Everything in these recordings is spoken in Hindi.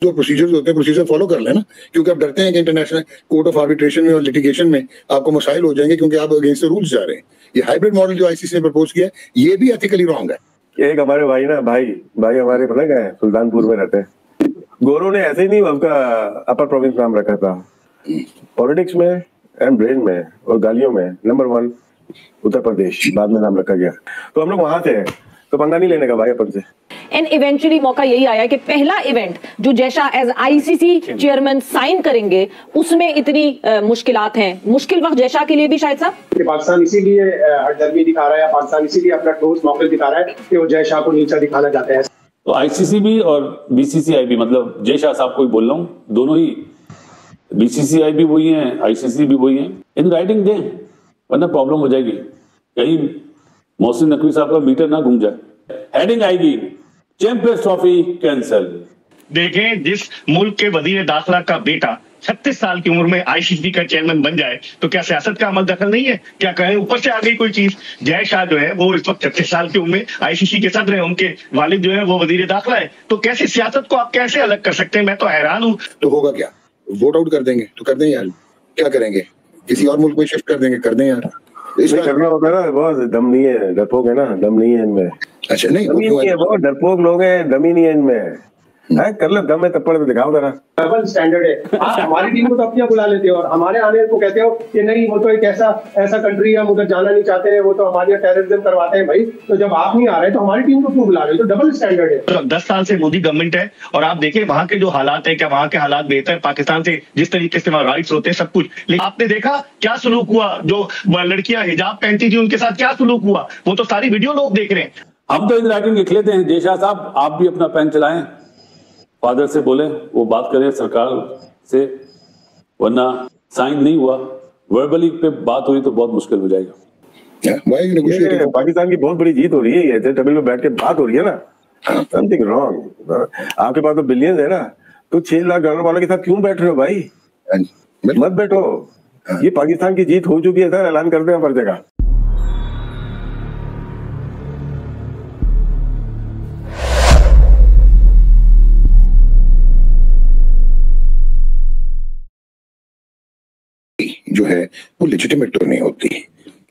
जो प्रोसीजर्स होते हैं प्रोसीजर फॉलो कर लेना, क्योंकि आप डरते हैं कि इंटरनेशनल कोर्ट ऑफ आर्बिट्रेशन में और लिटिगेशन में आपको मसाइल हो जाएंगे क्योंकि आप अगेंस्ट द रूल्स जा रहे हैं। ये हाइब्रिड मॉडल जो आईसीसी ने प्रपोज किया है ये भी एथिकली रॉन्ग है। एक हमारे भाई ना भाई हमारे पता क्या है, सुल्तानपुर में रहते हैं। गोरों ने ऐसे ही नहीं उसका अपर प्रोविंस नाम रखा था। पॉलिटिक्स में एंड ब्रेन में और गालियों में नंबर 1 उत्तर प्रदेश बाद में नाम रखा गया। तो हम लोग वहां से तो पंगा नहीं लेने का भाई अपन से। एंड इवेंचुअली मौका यही आया कि पहला इवेंट जो Jay Shah as ICC chairman sign करेंगे उसमें इतनी मुश्किलात हैं। मुश्किल वक्त जयशाह के लिए भी शायद साहब पाकिस्तान इसीलिए हटदर्मी दिखा रहा है, पाकिस्तान इसीलिए अपना ठोस मौक़िफ़ दिखा रहा है कि वो जयशाह को नीचा दिखाना चाहते हैं। तो आईसीसी भी और बीसीसीआई भी, मतलब जयशाह साहब को ही बोल रहा हूँ, दोनों ही, बीसीसीआई भी वही है, आईसीसी भी वही है, इन राइटिंग दें वरना प्रॉब्लम हो जाएगी। कहीं मोहसिन नकवी साहब का मीटर ना घूम जाए। हेडिंग आएगी चैंपियंस ट्रॉफी कैंसल। देखें, जिस मुल्क के वजीर दाखिला का बेटा 36 साल की उम्र में आईसीसी का चेयरमैन बन जाए तो क्या सियासत का अमल दखल नहीं है? क्या कहें ऊपर से आ गई कोई चीज? जयशाह जो है वो इस वक्त 36 साल की उम्र में आईसीसी के सदर हैं, उनके वालिद जो है वो वजीर दाखिला है। तो कैसे सियासत को आप कैसे अलग कर सकते हैं? मैं तो हैरान हूँ। तो होगा क्या? वोट आउट कर देंगे तो कर दें यार, क्या करेंगे? किसी और मुल्क में शिफ्ट कर देंगे, कर दें यार। इसमें करना होता है ना, बहुत दम नहीं है, डरपोक है ना, दम नहीं है इनमें। अच्छा नहीं, बहुत डरपोक लोग हैं, दम ही नहीं है इनमें। कर लो दम है तब तो दिखाओ जरा। डबल स्टैंडर्ड है। आप हमारी टीम को तो अपनी बुला लेते हो और हमारे आने को कहते हो कि नहीं वो तो एक ऐसा कंट्री है, हम उधर जाना नहीं चाहते हैं, वो तो हमारे यहाँ टेररिज्म करवाते हैं। भाई तो जब आप नहीं आ रहे तो हमारी टीम को क्यों बुला रहे हो? तो डबल स्टैंडर्ड है। तो 10 साल से मोदी गवर्नमेंट है और आप देखें वहां के जो हालात है, क्या वहां के हालात बेहतर पाकिस्तान से? जिस तरीके से वहां राइट्स होते हैं सब कुछ, लेकिन आपने देखा क्या सलूक हुआ? जो लड़कियां हिजाब पहनती थी उनके साथ क्या सलूक हुआ? वो तो सारी वीडियो लोग देख रहे हैं। हम तो इन राइटिंग लिख लेते हैं। जयशाह साहब आप भी अपना पेन चलाएं, फादर से बोले वो बात करें सरकार से, वरना साइन नहीं हुआ, वर्बली पे बात हुई तो बहुत मुश्किल हो जाएगा। पाकिस्तान की बहुत बड़ी जीत हो रही है, ऐसे टेबल पे बैठ के बात हो रही है ना, समथिंग रॉन्ग। आपके पास तो बिलियंस है ना, तो 6 लाख डॉलर वाले के साथ क्यों बैठ रहे हो भाई? मत बैठो। ये पाकिस्तान की जीत हो चुकी है सर, ऐलान कर दें हर जगह। जो है वो लेजिटिमेट तो नहीं होती।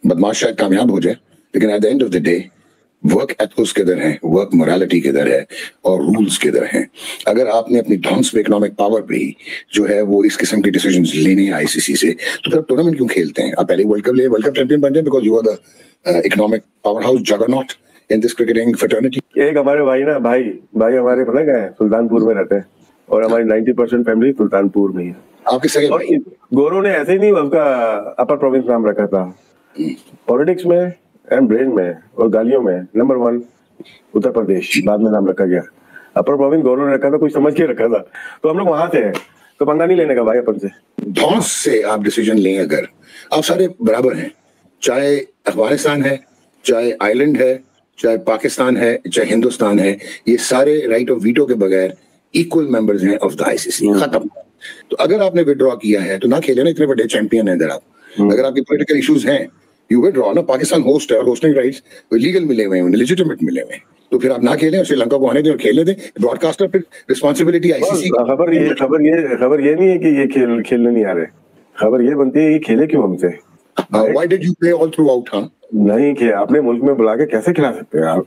बदमाश शायद कामयाब हो जाए, लेकिन at the end of the day work ethics किधर है, वर्क मोरालिटी किधर है और रूल्स किधर हैं। अगर आपने अपनी धौंस पे इकोनॉमिक पावर पे ही जो है वो इस किस्म की डिसीजंस लेने हैं आईसीसी से, तो फिर टूर्नामेंट क्यों खेलते हैं? आप पहले वर्ल्ड कप चैंपियन बन जाए because you are the economic power house juggernaut in this cricketing fraternity. एक हमारे भाई ना भाई हमारे पता क्या है, सुल्तानपुर में रहते हैं और हमारी 90% फैमिली सुल्तानपुर में है। आपके सगे भाई? गोरों ने ऐसे ही नहीं उसका अपर प्रोविंस नाम रखा था। पॉलिटिक्स में एंड ब्रेन में और गालियों में नंबर 1 उत्तर प्रदेश बाद में नाम रखा गया। अपर प्रोविंस गोरों ने रखा था, कुछ समझ के रखा था। तो हम लोग वहां से तो पंगा नहीं लेने का भाई अपन से। धौंस से आप डिसीजन लें, अगर आप सारे बराबर हैं, चाहे अफगानिस्तान है, चाहे आइलैंड है, चाहे पाकिस्तान है, चाहे हिंदुस्तान है, ये सारे राइट ऑफ वीटो के बगैर इक्वल मेंबर्स हैं ऑफ द आईसीसी। खत्म। तो अगर आपने विड्रॉ किया है तो ना खेले ना, इतने बड़े चैंपियन है इधर आप। अगर आपके पॉलिटिकल इश्यूज हैं, यू विड्रॉ ना। पाकिस्तान होस्ट है और होस्टिंग राइट्स लीगल मिले हुए हैं, लेजिटिमेट मिले हुए हैं, तो फिर आप ना खेलें और श्रीलंका को आने दें और खेलने दें। ब्रॉडकास्टर फिर रिस्पांसिबिलिटी आईसीसी। खबर ये नहीं है कि ये खेलने नहीं आ रहे, खबर ये बनती है ये खेले क्यों हमसे। Why did you play all through out? हाँ नहीं कि अपने मुल्क में बुला के कैसे खिला सकते हैं आप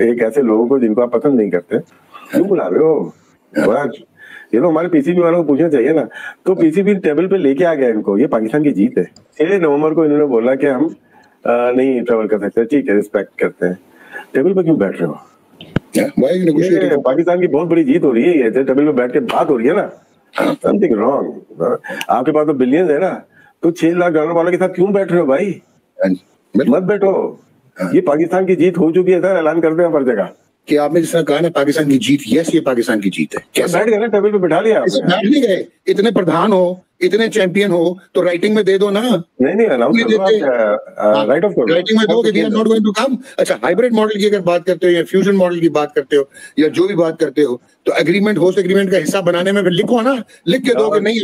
एक ऐसे लोगों को जिनको आप पसंद नहीं करते, क्यों बुला रहे हो? ये लोग हमारे पीसीबी वालों को पूछना चाहिए ना। तो पीसीबी टेबल पे लेके आ गया इनको, ये पाकिस्तान की जीत है। 6 नवंबर को इन्होंने बोला कि हम नहीं ट्रेवल कर सकते, ठीक है रिस्पेक्ट करते हैं। टेबल पे क्यों बैठ रहे हो? पाकिस्तान की बहुत बड़ी जीत हो रही है, ऐसे टेबल पे बैठ के बात हो रही है ना, समथिंग रॉन्ग। आपके पास तो बिलियंस है ना, तो 6 लाख डॉलर वाले के साथ क्यों बैठ रहे हो भाई? मत बैठो। ये पाकिस्तान की जीत हो चुकी है सर, ऐलान कर दें हर जगह। कि आपने जिस तरह कहा ना पाकिस्तान की जीत, यस ये पाकिस्तान की जीत है। कैसे बैठ गए ना टेबल पे, बिठा लिया? बैठ नहीं गए। इतने प्रधान हो, इतने चैंपियन हो, तो राइटिंग में दे दो ना। नहीं राइट ऑफ राइटिंग में दो कि we are not going to come. अच्छा, हाइब्रिड मॉडल की अगर बात करते हो या फ्यूजन मॉडल की बात करते हो या जो भी बात करते हो, तो एग्रीमेंट होस्ट एग्रीमेंट का हिस्सा बनाने में लिखो ना, लिख के दो कि नहीं।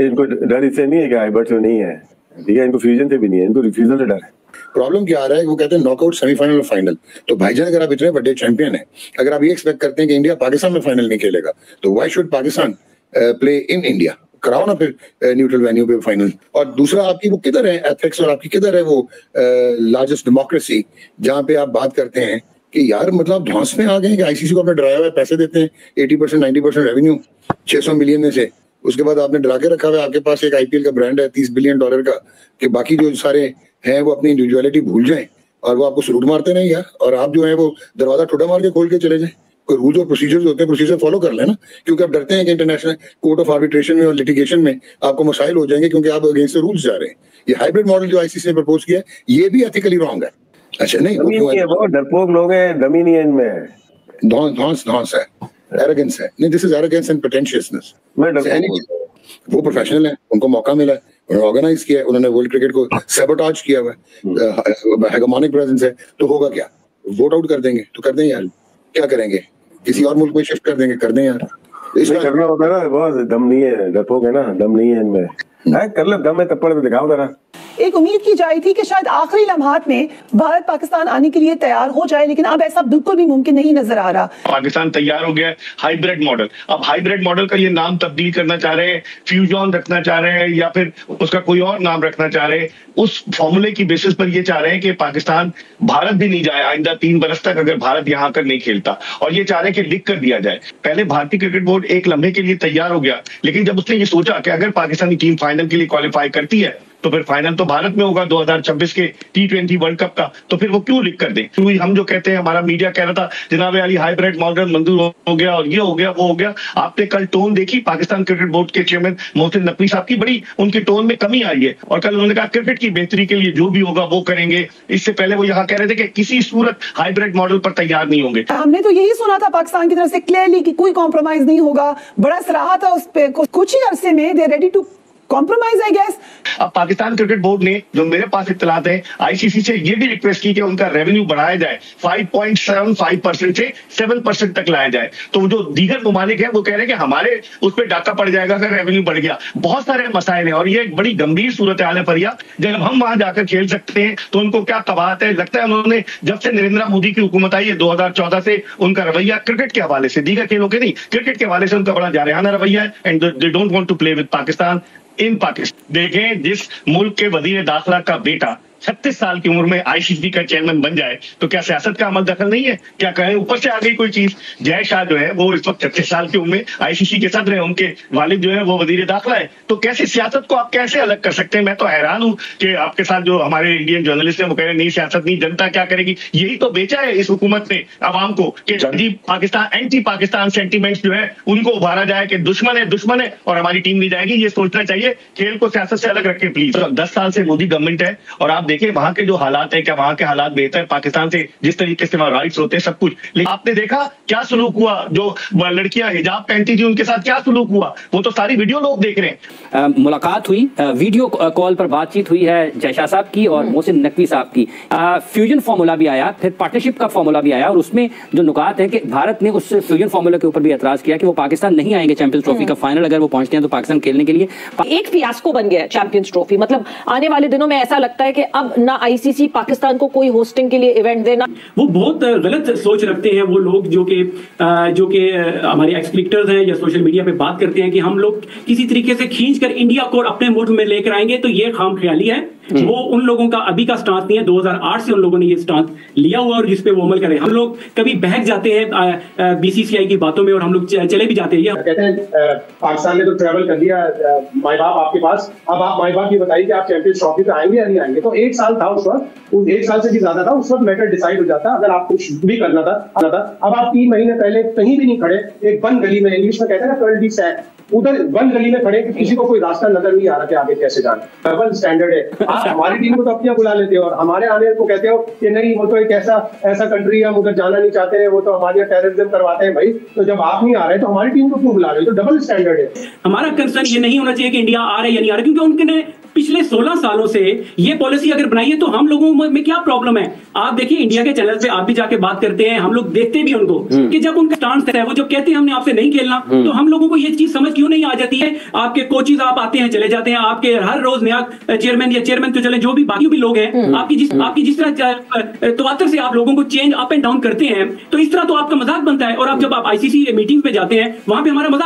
इनको डर इससे नहीं है कि हाइब्रिड से नहीं है, ठीक है, इनको फ्यूजन से भी नहीं है, इनको रिफ्यूजल से डर है। प्रॉब्लम क्या आ रहा है, वो कहते हैं नॉकआउट, सेमीफाइनल और फाइनल। तो भाईजान अगर आप इतने बड़े चैंपियन हैं, अगर आप ये एक्सपेक्ट करते हैं कि इंडिया पाकिस्तान में फाइनल नहीं खेलेगा, तो why should Pakistan play in India? कराओ ना फिर न्यूट्रल वेन्यू पे फाइनल। और दूसरा, आपकी वो किधर है एथिक्स, और आपकी किधर है वो लार्जेस्ट डेमोक्रेसी, जहाँ पे आप बात करते हैं कि यार मतलब ध्वंस में आ गए कि आईसीसी को आपने डराया हुआ है, पैसे देते हैं 80% 90% रेवेन्यू 600 मिलियन में से, उसके बाद आपने डरा के रखा हुआ है, आपके पास एक आईपीएल का ब्रांड है $30 बिलियन का, कि बाकी जो सारे हैं वो अपनी इंडिविजुअलिटी भूल जाएं और वो आपको सलूट मारते नहीं यार, और आप जो है वो दरवाजा ठुड्डा मार के खोल के चले जाएं। कोई रूल्स और प्रोसीजर्स होते हैं, प्रोसीजर फॉलो कर लेना, क्योंकि आप डरते हैं कि इंटरनेशनल कोर्ट ऑफ आर्बिट्रेशन में और लिटिगेशन में आपको मसाइल हो जाएंगे, क्योंकि आप अगेंस्ट द रूल्स जा रहे हैं। ये हाइब्रिड मॉडल जो आईसीसी ने प्रपोज किया है, ये भी एथिकली रॉन्ग है। अच्छा नहीं, वो डरपोक लोग हैं, दमी नहीं है इनमें, धौंस है, एरोगेंस है। नहीं, this is arrogance and pretentiousness. वो प्रोफेशनल है, उनको मौका मिला है, उन्होंने ऑर्गेनाइज किया है, उन्होंने वर्ल्ड क्रिकेट को सैबोटाज किया हुआ है, हेगेमोनिक प्रेजेंस है, तो होगा क्या? वोट आउट कर देंगे तो कर दें यार, क्या करेंगे? किसी और मुल्क में शिफ्ट कर देंगे, कर दें यार। इसमें करना होता है ना, बहुत दम नहीं है, डरपोक है ना, दम नहीं है इनमें। कर ले, दम है तप्पड़ तो दिखाओ जरा। एक उम्मीद की जाई थी कि शायद आखिरी लम्हात में भारत पाकिस्तान आने के लिए तैयार हो जाए, लेकिन अब ऐसा बिल्कुल भी मुमकिन नहीं नजर आ रहा। पाकिस्तान तैयार हो गया है हाइब्रिड मॉडल। अब हाइब्रिड मॉडल का ये नाम तब्दील करना चाह रहे हैं, फ्यूजन रखना चाह रहे हैं, या फिर उसका कोई और नाम रखना चाह रहे हैं। उस फॉर्मूले की बेसिस पर ये चाह रहे हैं कि पाकिस्तान भारत भी नहीं जाए आइंदा 3 बरस तक, अगर भारत यहाँ आकर नहीं खेलता। और ये चाह रहे हैं कि लिख कर दिया जाए। पहले भारतीय क्रिकेट बोर्ड एक लम्हे के लिए तैयार हो गया, लेकिन जब उसने ये सोचा कि अगर पाकिस्तानी टीम फाइनल के लिए क्वालिफाई करती है तो फिर फाइनल तो भारत में होगा 2026 के T20 वर्ल्ड कप का, तो फिर वो क्यों लिख कर दें? क्योंकि हम जो कहते हैं, हमारा मीडिया कह रहा था जनाब अली हाइब्रिड मॉडल मंजूर हो गया और ये हो गया वो हो गया। आपने कल टोन देखी पाकिस्तान क्रिकेट बोर्ड के चेयरमैन मोहसिन नकवी साहब की, बड़ी उनके टोन में कमी आई है। और कल उन्होंने कहा क्रिकेट की बेहतरी के लिए जो भी होगा वो करेंगे। इससे पहले वो यहाँ कह रहे थे कि किसी सूरत हाइब्रिड मॉडल पर तैयार नहीं होंगे। हमने तो यही सुना था पाकिस्तान की तरफ से क्लियरली कि कोई कॉम्प्रोमाइज नहीं होगा, बड़ा सराहा था उस पे। कुछ ही अरसे में they ready to compromise I guess. अब पाकिस्तान क्रिकेट बोर्ड ने, जो मेरे पास इत्तलात है, आईसीसी से ये भी रिक्वेस्ट की कि उनका रेवेन्यू बढ़ाया जाए, 5.75% से 7% तक लाया जाए। तो जो दीगर ममालिक हैं वो कह रहे हैं कि हमारे उस पर डाका पड़ जाएगा अगर रेवेन्यू बढ़ गया। बहुत सारे मसाइल हैं और ये एक बड़ी गंभीर सूरत हाल है। फरिया, जब हम वहां जाकर खेल सकते हैं तो उनको क्या कबाहत है? लगता है उन्होंने, जब से नरेंद्र मोदी की हुकूमत आई है 2014 से, उनका रवैया क्रिकेट के हवाले से, दीगर खेलों के नहीं, क्रिकेट के हवाले से उनका बड़ा जारहाना रवैया है। And they don't want to play with Pakistan in Pakistan. देखें, जिस मुल्क के वजीर दाखिला का बेटा 36 साल की उम्र में आईसीसी का चेयरमैन बन जाए तो क्या सियासत का अमल दखल नहीं है? क्या कहें ऊपर से आ गई कोई चीज? जय शाह जो है वो इस वक्त 36 साल की उम्र में आईसीसी के सदर हैं, उनके वालिद जो है वो वजीर दाखिला है। तो कैसे सियासत को आप कैसे अलग कर सकते हैं? मैं तो हैरान हूं कि आपके साथ जो हमारे इंडियन जर्नलिस्ट हैं वो कह रहे हैं नहीं सियासत नहीं, जनता क्या करेगी? यही तो बेचा है इस हुकूमत ने अवाम को कि जी पाकिस्तान, एंटी पाकिस्तान सेंटीमेंट्स जो है उनको उभारा जाए कि दुश्मन है और हमारी टीम नहीं जाएगी। ये सोचना चाहिए, खेल को सियासत से अलग रखें प्लीज। 10 साल से मोदी गवर्नमेंट है और आप देखें वहां के जो हालात है, क्या वहां के हालात बेहतर है पाकिस्तान से? जिस तरीके से वहां राइट्स होते हैं सब कुछ, लेकिन आपने देखा क्या सलूक हुआ? जो लड़कियां हिजाब पहनती थी उनके साथ क्या सलूक हुआ? वो तो सारी वीडियो लोग देख रहे हैं। मुलाकात हुई, वीडियो कॉल पर बातचीत हुई है जयशाह साहब की और मोहसिन नकवी साहब की। फ्यूजन फार्मूला भी आया, फिर पार्टनरशिप का फार्मूला भी आया और उसमें जो नुकात है कि भारत ने उस फ्यूजन फार्मूला के ऊपर भी एतराज किया कि वो पाकिस्तान नहीं आएंगे चैंपियंस ट्रॉफी का फाइनल, अगर वो पहुंचते हैं तो पाकिस्तान खेलने के लिए। एक फियास्को बन गया चैंपियंस ट्रॉफी। मतलब आने वाले दिनों में ऐसा लगता है कि अब ना आईसीसी पाकिस्तान को कोई होस्टिंग के लिए इवेंट देना। वो बहुत गलत सोच रखते हैं वो लोग जो कि हमारे एक्सप्लिक्टर्स हैं या सोशल मीडिया पे बात करते हैं कि हम लोग किसी तरीके से खींचकर इंडिया को अपने मुल्क में लेकर आएंगे। तो ये खामख्याली है, वो उन लोगों का अभी का स्टांस नहीं है। 2008 से उन लोगों ने ये स्टांस लिया हुआ और जिस पे वो अमल करें। हम लोग कभी बहक जाते हैं बीसीसीआई की बातों में और हम लोग चले भी जाते हैं। कहते हैं पाकिस्तान ने तो ट्रेवल कर लिया, माई बाप आपके पास, अब आप माई बाप ये बताइए कि आप चैंपियंस ट्रॉफी पे आएंगे या नहीं आएंगे। तो 1 साल था उस वक्त, 1 साल से भी ज्यादा था उस वक्त, मैटर डिसाइड हो जाता अगर आप कुछ भी करना था। अब आप 3 महीने पहले कहीं भी नहीं खड़े, एक बंद गली में, इंग्लिश में कहते हैं ना कर्ल डी सैक, उधर बंद गली में खड़े, किसी को कोई रास्ता नजर नहीं आ रहा कि आगे कैसे जाना। डबल स्टैंडर्ड है। आप हमारी टीम को तो अपनी बुला लेते हो और हमारे आने को कहते हो कि नहीं वो तो एक ऐसा कंट्री है, हम उधर जाना नहीं चाहते हैं, वो तो हमारे यहाँ टेररिज्म करवाते हैं। भाई तो जब आप नहीं आ रहे तो हमारी टीम को क्यों बुला रहे हो? तो डबल स्टैंडर्ड है। हमारा कंसर्न ये नहीं होना चाहिए कि इंडिया आ रहा है या नहीं आ रहा, क्योंकि उनके पिछले 16 सालों से ये पॉलिसी अगर बनाई है तो हम लोगों में क्या प्रॉब्लम है? आप देखिए इंडिया के चैनल पे आप भी जाके बात करते हैं, हम लोग देखते भी उनको कि जब उनका स्टांस है, वो जब कहते हैं हमने आपसे नहीं खेलना, तो हम लोगों को ये चीज समझ की क्यों नहीं आ जाती है? आपके कोचेज आप आते हैं चले जाते हैं, आपके हर रोज नया चेयरमैन या चेयरमैन तो चले, जो भी बाकी भी लोग हैं, आपकी जिस तरह तवातर से आप लोगों को चेंज अप एंड डाउन करते हैं, तो इस तरह तो आपका मजाक बनता है। और आप जब आप आईसीसी मीटिंग पे जाते हैं, वहां पे हमारा मजाक